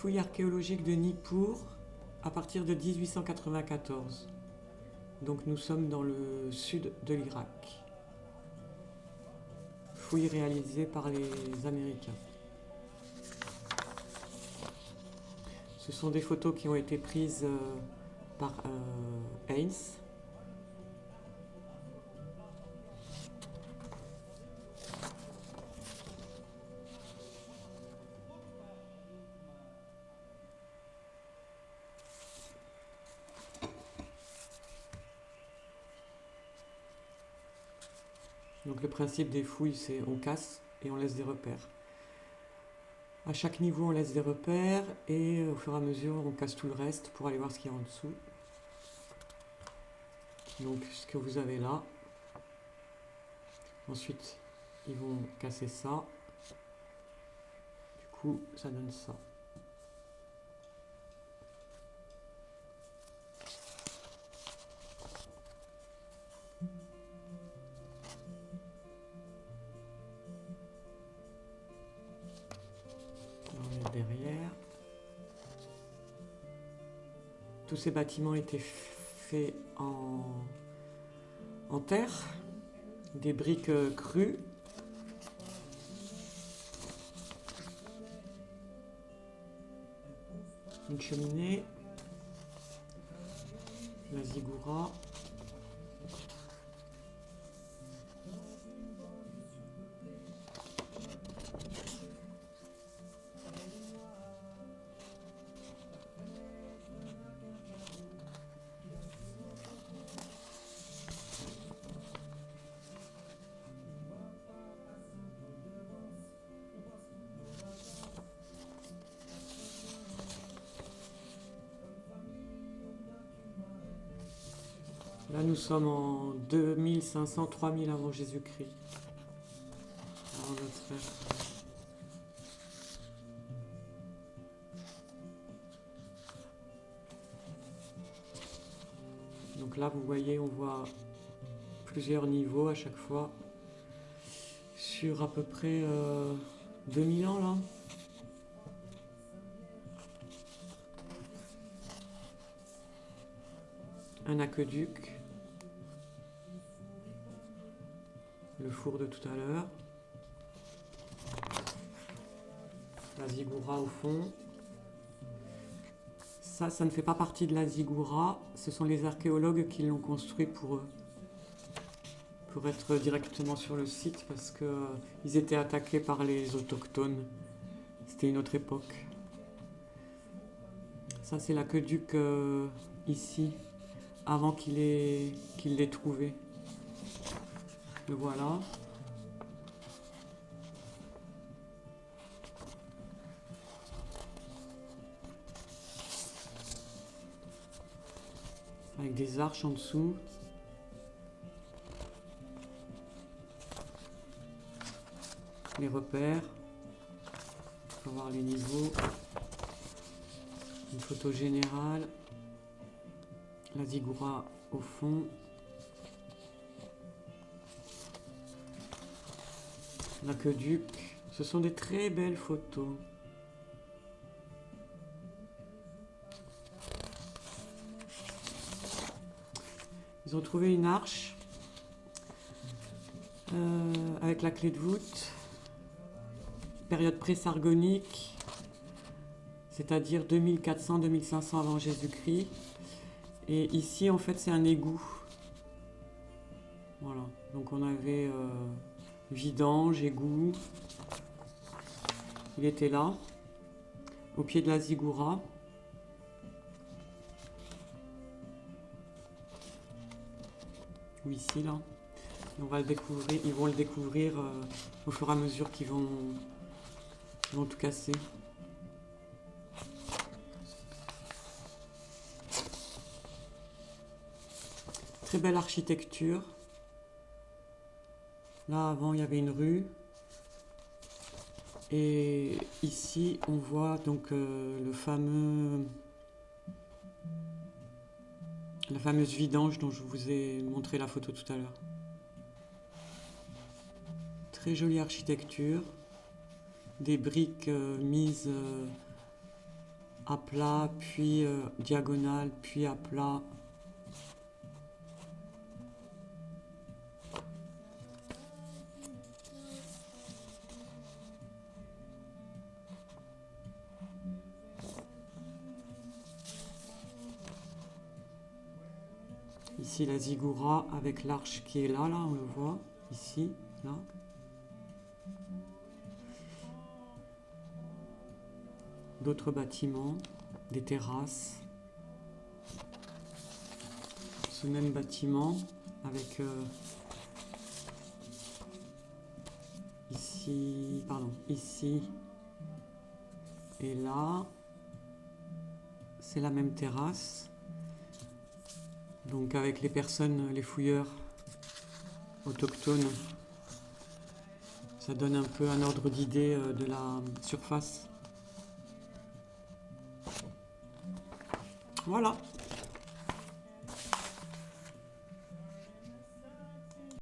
fouilles archéologiques de Nippur à partir de 1894. Donc nous sommes dans le sud de l'Irak. Fouilles réalisées par les Américains. Ce sont des photos qui ont été prises par Haynes. Donc le principe des fouilles, c'est on casse et on laisse des repères. À chaque niveau, on laisse des repères et au fur et à mesure, on casse tout le reste pour aller voir ce qu'il y a en dessous. Donc ce que vous avez là. Ensuite, ils vont casser ça. Du coup, ça donne ça. On est derrière. Tous ces bâtiments étaient faits en terre, des briques crues. Une cheminée, la ziggoura. Là, nous sommes en 2500-3000 avant Jésus-Christ. Avant notre ère. Donc là, vous voyez, on voit plusieurs niveaux à chaque fois. Sur à peu près 2000 ans, là. Un aqueduc. Le four de tout à l'heure. La ziggoura au fond. Ça ne fait pas partie de la ziggoura. Ce sont les archéologues qui l'ont construit pour être directement sur le site parce qu'ils étaient attaqués par les autochtones. C'était une autre époque. Ça, c'est l'aqueduc ici, avant qu'il l'ait trouvé. Le voilà. Avec des arches en dessous. Les repères. On va voir les niveaux. Une photo générale. La ziggoura au fond. L'aqueduc. Ce sont des très belles photos. Ils ont trouvé une arche avec la clé de voûte. Période pré-sargonique, c'est-à-dire 2400-2500 avant Jésus-Christ. Et ici, en fait, c'est un égout. Voilà. Donc on avait vidange, égout. Il était là, au pied de la ziggoura. Ou ici, là. On va le découvrir, ils vont le découvrir au fur et à mesure qu'ils vont tout casser. Très belle architecture. Là, avant, il y avait une rue. Et ici, on voit donc la fameuse vidange dont je vous ai montré la photo tout à l'heure. Très jolie architecture. Des briques mises à plat, puis diagonale, puis à plat. Ici la ziggoura avec l'arche qui est là, on le voit, ici, là. D'autres bâtiments, des terrasses. Ce même bâtiment avec ici et là, c'est la même terrasse. Donc avec les personnes, les fouilleurs autochtones, ça donne un peu un ordre d'idée de la surface. Voilà.